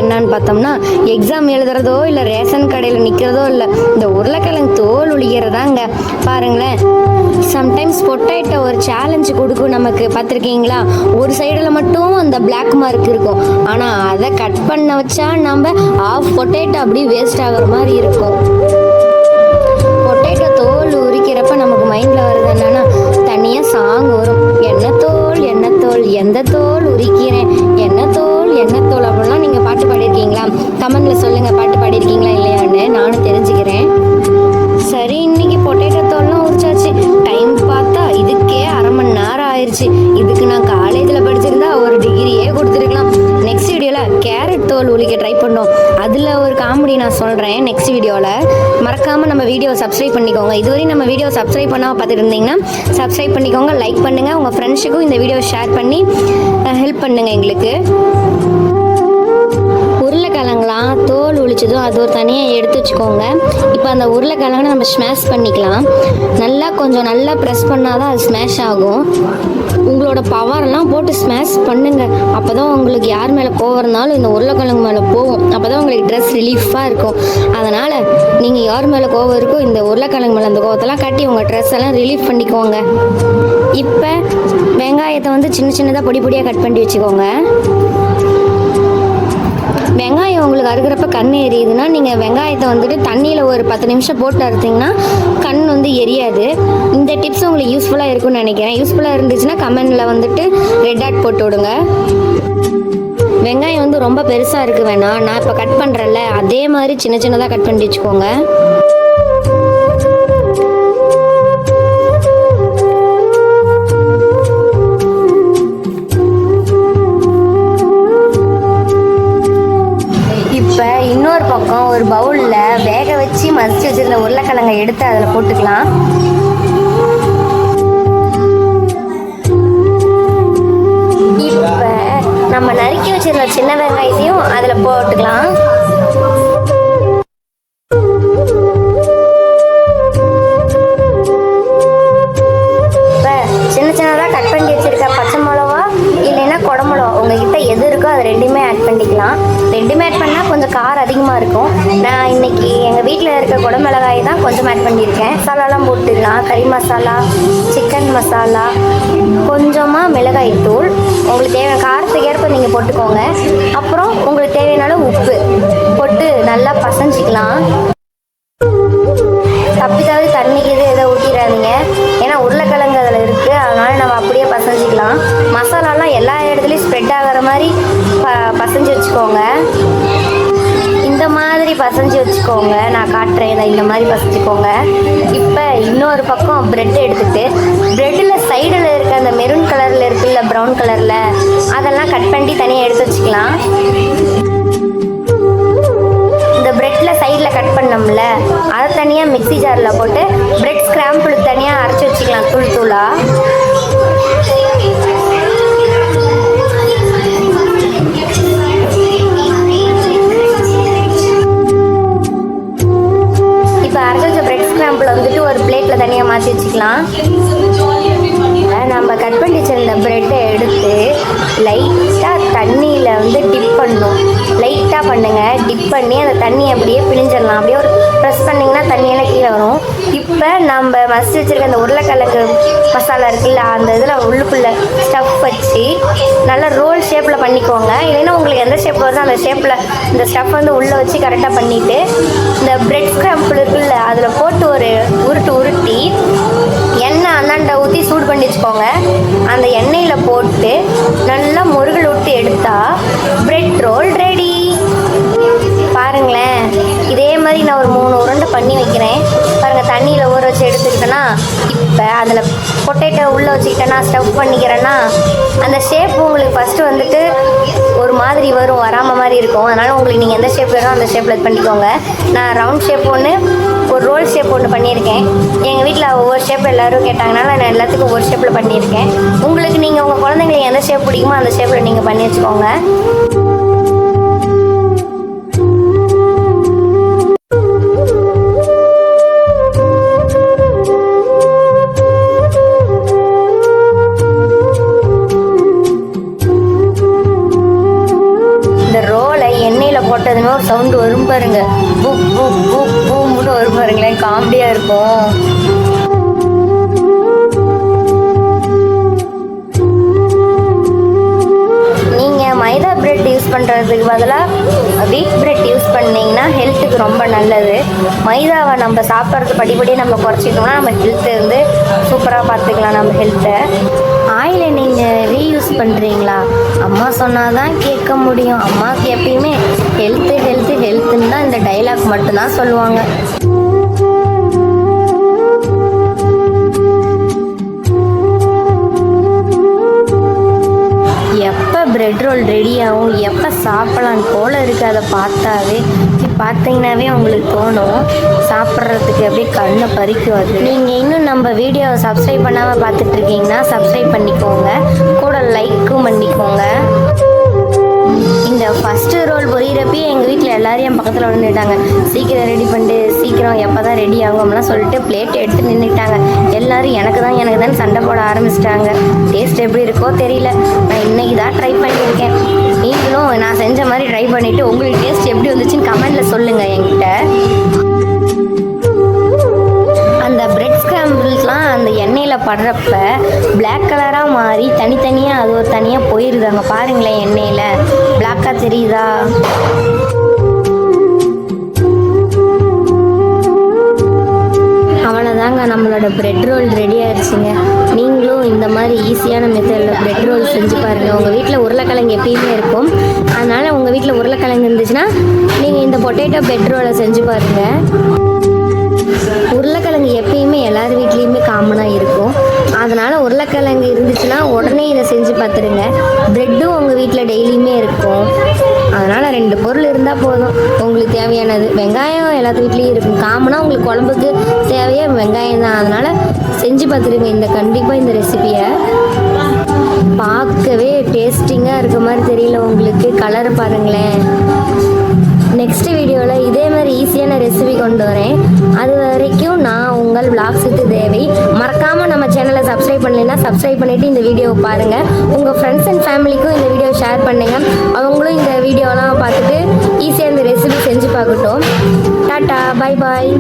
என்னன்னு பார்த்தோம்னா, எக்ஸாம் எழுதுறதோ இல்லை ரேஷன் கடையில் நிற்கிறதோ இல்லை, இந்த உருளைக்கிழங்கு தோல் உளிக்கிறதாங்க. பாருங்களேன், சம்டைம்ஸ் பொட்டேட்டோ ஒரு சேலஞ்சு கொடுக்கும் நமக்கு, பார்த்துருக்கீங்களா? ஒரு சைடில் மட்டும் அந்த பிளாக் மார்க் இருக்கும், ஆனால் அதை கட் பண்ண வச்சா நம்ம ஆஃப் பொட்டேட்டோ அப்படியே வேஸ்ட் ஆகிற மாதிரி இருக்கும். பொட்டேட்டோ தோல் உரிக்கிறப்ப நமக்கு மைண்டில் வருது என்னன்னா, தனியாக சாங் வரும், என்ன தோல் என்ன தோல் எந்த தோல் உரிக்கிறேன், என்ன தோல் என்ன தோல் அப்படிலாம். நீங்கள் பாட்டு பாடியிருக்கீங்களா? கமெண்ட்டில் சொல்லுங்கள், பாட்டு பாடியிருக்கீங்களா இல்லையான்னு நானும் தெரிஞ்சுக்கிறேன். சரி, இன்னைக்கு பொட்டேட்டோ தோல்லாம் உரிச்சாச்சு. டைம் பார்த்தா இதுக்கே அரை மணி நேரம் ஆயிடுச்சு. இதுக்கு நான் காலேஜில் படிச்சிருந்தா ஒரு டிகிரியே கொடுத்துருக்கலாம். நெக்ஸ்ட் வீடியோவில் கேரட் தோல் உளிக்க ட்ரை பண்ணோம், அதில் ஒரு காமெடி நான் சொல்கிறேன் நெக்ஸ்ட் வீடியோவில். மறக்காமல் நம்ம வீடியோ சப்ஸ்கிரைப் பண்ணிக்கோங்க. இதுவரையும் நம்ம வீடியோ சப்ஸ்கிரைப் பண்ணாமல் பார்த்துட்டு இருந்தீங்கன்னா சப்ஸ்கிரைப் பண்ணிக்கோங்க, லைக் பண்ணுங்கள், உங்கள் ஃப்ரெண்ட்ஸுக்கும் இந்த வீடியோ ஷேர் பண்ணி ஹெல்ப் பண்ணுங்கள் எங்களுக்கு. உருளைக்கிழங்குலாம் தோல் உளிச்சதும் அது ஒரு தனியாக எடுத்து வச்சுக்கோங்க. இப்போ அந்த உருளைக்கிழங்கு நம்ம ஸ்மாஷ் பண்ணிக்கலாம். நல்லா ப்ரெஸ் பண்ணால் தான் அது ஸ்மாஷ் ஆகும். உங்களோட பவரெல்லாம் போட்டு ஸ்மாஷ் பண்ணுங்க. அப்போ தான் உங்களுக்கு யார் மேலே கோவம் இருந்தாலும் இந்த உருளைக்கிழங்கு மேலே போகும். அப்போ தான் உங்களுக்கு ட்ரெஸ் ரிலீஃபாக இருக்கும். அதனால் நீங்கள் யார் மேலே கோவம் இருக்கோ இந்த உருளைக்கிழங்கு மேலே அந்த கோவத்தெல்லாம் காட்டி உங்கள் ட்ரெஸ் எல்லாம் ரிலீஃப் பண்ணிக்கோங்க. இப்போ வெங்காயத்தை சின்ன சின்னதாக பொடி பொடியாக கட் பண்ணி வச்சுக்கோங்க. வெங்காயம் உங்களுக்கு அறுக்கிறப்ப கண் எரியுதுன்னா நீங்கள் வெங்காயத்தை தண்ணியில் ஒரு 10 நிமிஷம் போட்டு அறுத்திங்கன்னா கண் எரியாது. இந்த டிப்ஸ் உங்களுக்கு யூஸ்ஃபுல்லாக இருக்கும்னு நினைக்கிறேன். யூஸ்ஃபுல்லாக இருந்துச்சுன்னா கமெண்டில் ரெட் ஆட் போட்டு விடுங்க. வெங்காயம் ரொம்ப பெருசாக இருக்குது வேணாம், நான் இப்போ கட் பண்ணுறேன்ல அதே மாதிரி சின்ன சின்னதாக கட் பண்ணி வச்சுக்கோங்க. இன்னொரு பக்கம் ஒரு பவுலில் வேக வச்சு மசிச்சு வச்சிருந்த உருளைக்கிழங்கை எடுத்து அதில் போட்டுக்கலாம். இப்போ நம்ம நறுக்கி வச்சிருந்த சின்ன வெங்காயத்தையும் அதில் போட்டுக்கலாம். இப்போ சின்ன சின்னதாக கட் பண்ணி வச்சிருக்க பச்சை மிளகா இல்லைன்னா குடமிளகா உங்ககிட்ட எது இருக்கோ அது ரெண்டுமே ஆட் பண்ணிக்கலாம். ரெண்டுமே ஆட் பண்ணால் கொஞ்சம் காரம் அதிகமாக இருக்கும். நான் இன்னைக்கு எங்கள் வீட்டில் இருக்க குடமிளகாய் தான் கொஞ்சம் ஆட் பண்ணியிருக்கேன். மசாலாலாம் போட்டுக்கலாம். கறி மசாலா, சிக்கன் மசாலா, கொஞ்சமாக மிளகாய் தூள், உங்களுக்கு தேவையான காரத்துக்கு ஏற்ப நீங்கள் போட்டுக்கோங்க. அப்புறம் உங்களுக்கு தேவையான உப்பு போட்டு நல்லா பசஞ்சிக்கலாம். தப்பித்தாவது தண்ணிக்கு எதை ஊற்றிடாதீங்க, ஏன்னா உருளைக்கிழங்கு அதில் இருக்குது, அதனால் நம்ம அப்படியே பசஞ்சிக்கலாம். மசாலாலாம் எல்லா இடத்துலையும் ஸ்ப்ரெட் ஆகிற மாதிரி பசஞ்சு வச்சுக்கோங்க. இந்த மாதிரி பசஞ்சு வச்சுக்கோங்க, நான் காட்டுறேன். இந்த மாதிரி பசஞ்சுக்கோங்க. இப்போ இன்னொரு பக்கம் ப்ரெட் எடுத்துகிட்டு ப்ரெட்டில் சைடில் இருக்க அந்த மெரூன் கலரில் இருக்குல்ல, ப்ரௌன் கலரில், அதெல்லாம் கட் பண்ணி தனியாக எடுத்து வச்சுக்கலாம். இந்த ப்ரெட்டில் சைடில் கட் பண்ணோம்ல அதை தனியாக மிக்ஸி ஜாரில் போட்டு ப்ரெட் ஸ்க்ராம்பிளுக்கு தனியாக அரைச்சி வச்சுக்கலாம் தூள் தூளாக. இப்போ அரைச்சி வச்ச ப்ரெட் ஸ்க்ராம்பிள் ஒரு பிளேட்டில் தனியாக மாற்றி வச்சுக்கலாம். நம்ம கட் பண்ணி வச்சிருந்த ப்ரெட்டை எடுத்து லைட்டாக தண்ணியில் டிப் பண்ணணும். லைட்டாக பண்ணுங்கள், டிப் பண்ணி அந்த தண்ணி அப்படியே பிழிஞ்சிடலாம். அப்படியே ஒரு ப்ரெஸ் பண்ணிங்கன்னா தண்ணியெல்லாம் கீழே வரும். இப்போ நம்ம மசிச்சு வச்சுருக்க அந்த உருளைக்கிழங்கு மசாலா இருக்குல்ல, அந்த இதில் உள்ளுக்குள்ளே ஸ்டஃப் வச்சு நல்லா ரோல் ஷேப்பில் பண்ணிக்கோங்க. இல்லைன்னா உங்களுக்கு எந்த ஷேப் வருதோ அந்த ஷேப்பில் இந்த ஸ்டஃப் உள்ளே வச்சு கரெக்டாக பண்ணிவிட்டு இந்த ப்ரெட் ஸ்க்ராம்பிள் இருக்குல்ல அதில் போட்டு ஒரு உருட்டி எண்ணெய் அந்தாண்ட ஊற்றி சூடு பண்ணி வச்சுக்கோங்க. அந்த எண்ணெயில் போட்டு நல்லா முருகல் விட்டு எடுத்தால் ப்ரெட் ரோல் ரெடி. பாருங்களேன், இதே மாதிரி நான் ஒரு 3 உருண்டை பண்ணி வைக்கிறேன். பாருங்கள், தண்ணியில் ஊற வச்சு எடுத்துக்கிட்டேன்னா இப்போ அதில் பொட்டேட்டோ உள்ளே வச்சுக்கிட்டேன்னா ஸ்டஃப் பண்ணிக்கிறேன்னா அந்த ஷேப் உங்களுக்கு ஃபஸ்ட்டு ஒரு மாதிரி வரும், வராமல் மாதிரி இருக்கும். அதனால் உங்களுக்கு நீங்கள் எந்த ஷேப் வேணும் அந்த ஷேப்பில் இது பண்ணிக்கோங்க. நான் ரவுண்ட் ஷேப் ஒன்று, ஒரு ரோல் ஷேப் ஒன்று பண்ணியிருக்கேன். எங்கள் வீட்டில் ஒவ்வொரு ஷேப் எல்லோரும் கேட்டாங்கனால நான் எல்லாத்துக்கும் ஒவ்வொரு ஷேப்பில் பண்ணியிருக்கேன். உங்களுக்கு நீங்கள் உங்கள் குழந்தைங்களுக்கு எந்த ஷேப் பிடிக்குமோ அந்த ஷேப்பில் நீங்கள் பண்ணி வச்சுக்கோங்க. இந்த ரோலை எண்ணெயில் சவுண்டு வரும் பாருங்க, புக் புக் புக் பூம்னு வரும் பாருங்களேன், காமெடியாக இருக்கும். மைதா பிரெட் யூஸ் பண்ணுறதுக்கு பதிலாக வீட் பிரெட் யூஸ் பண்ணிங்கன்னா ஹெல்த்துக்கு ரொம்ப நல்லது. மைதாவை நம்ம சாப்பிட்றது படிப்படியே நம்ம குறைச்சிட்டோம்னா நம்ம ஹெல்த்து வந்து சூப்பராக பார்த்துக்கலாம் நம்ம ஹெல்த்தை. ஆயிலை நீங்கள் ரீயூஸ் பண்ணுறீங்களா? அம்மா சொன்னால் தான் கேட்க முடியும். அம்மாவுக்கு எப்பயுமே ஹெல்த்து ஹெல்த்து ஹெல்த்துன்னு தான் இந்த டைலாக் மட்டும்தான் சொல்லுவாங்க. எப்போ பிரெட் ரோல் ரெடி ஆகும், எப்போ சாப்பிடலாம் போல் இருக்குது. அதை பார்த்தீங்கன்னாவே உங்களுக்கு தோணும் சாப்பிட்றதுக்கு அப்படியே கண்ணை பறிக்கும். அது நீங்கள் இன்னும் நம்ம வீடியோவை சப்ஸ்கிரைப் பண்ணாமல் பார்த்துட்ருக்கீங்கன்னா சப்ஸ்கிரைப் பண்ணிக்கோங்க, கூட லைக்கும் பண்ணிக்கோங்க. இந்த ஃபஸ்ட்டு ரோல் பொரியிறப்பே எங்கள் வீட்டில் எல்லோரும் என் பக்கத்தில் வந்துட்டாங்க. சீக்கிரம் ரெடி பண்ணிட்டு, சீக்கிரம் எப்போ தான் ரெடி ஆகும்லாம் சொல்லிட்டு பிளேட் எடுத்து நின்றுட்டாங்க. எல்லோரும் எனக்கு தான் சண்டை போட ஆரம்பிச்சிட்டாங்க. டேஸ்ட் எப்படி இருக்கோ தெரியல. நான் இன்றைக்கி தான் ட்ரை பண்ணியிருக்கேன். நீங்களும் நான் செஞ்ச மாதிரி ட்ரை பண்ணிவிட்டு உங்களுக்கு டேஸ்ட் எப்படி வந்துச்சுன்னு கமெண்டில் சொல்லுங்கள் என்கிட்ட. அந்த பிரெட் ஸ்கிராம்பிள்ஸ்லாம் அந்த எண்ணெயில் படுறப்ப பிளாக் கலராக மாறி தனித்தனியாக அது ஒரு தனியாக போயிடுது. அங்கே பாருங்களேன், எண்ணெயில் பிளாக்காக தெரியுதா? அவ்வளோதாங்க, நம்மளோட பிரெட் ரோல் ரெடி ஆயிடுச்சுங்க. நீங்களும் இந்த மாதிரி ஈஸியான மெத்தடில் பிரெட் ரோல் செஞ்சு பாருங்கள். உங்கள் வீட்டில் உருளைக்கிழங்கு எப்பயுமே இருக்கும், அதனால் உங்கள் வீட்டில் உருளைக்கிழங்கு இருந்துச்சுன்னா நீங்கள் இந்த பொட்டேட்டோ பிரெட் ரோலை செஞ்சு பாருங்கள். உருளைக்கிழங்கு எப்பயுமே எல்லார் வீட்லேயுமே காமனாக இருக்கும், அதனால் உருளைக்கிழங்கு இருந்துச்சுன்னா உடனே இதை செஞ்சு பார்த்துருங்க. ப்ரெட்டும் உங்கள் வீட்டில் டெய்லியுமே இருக்கும், அதனால் 2 பொருள் இருந்தால் போதும். உங்களுக்கு தேவையானது வெங்காயம் எல்லாத்து வீட்லேயும் இருக்கும். காமனாக உங்களுக்கு குழம்புக்கு தேவையே வெங்காயம் தான், அதனால் செஞ்சு பார்த்துருங்க கண்டிப்பாக இந்த ரெசிபியை. பார்க்கவே டேஸ்டிங்காக இருக்க மாதிரி தெரியல உங்களுக்கு, கலர் பாருங்களேன். நெக்ஸ்ட் வீடியோவில் இதே மாதிரி ஈஸியான ரெசிபி கொண்டு வரேன். அது வரைக்கும் நான் உங்கள் Vlogs with தேவி. மறக்காமல் நம்ம சேனலை சப்ஸ்கிரைப் பண்ணலைன்னா சப்ஸ்கிரைப் பண்ணிவிட்டு இந்த வீடியோவை பாருங்கள். உங்கள் ஃப்ரெண்ட்ஸ் அண்ட் ஃபேமிலிக்கும் இந்த வீடியோ ஷேர் பண்ணுங்கள். அவங்களும் இந்த வீடியோலாம் பார்த்துட்டு ஈஸியாக இந்த ரெசிபி செஞ்சு பார்க்கட்டும். Tata, bye bye.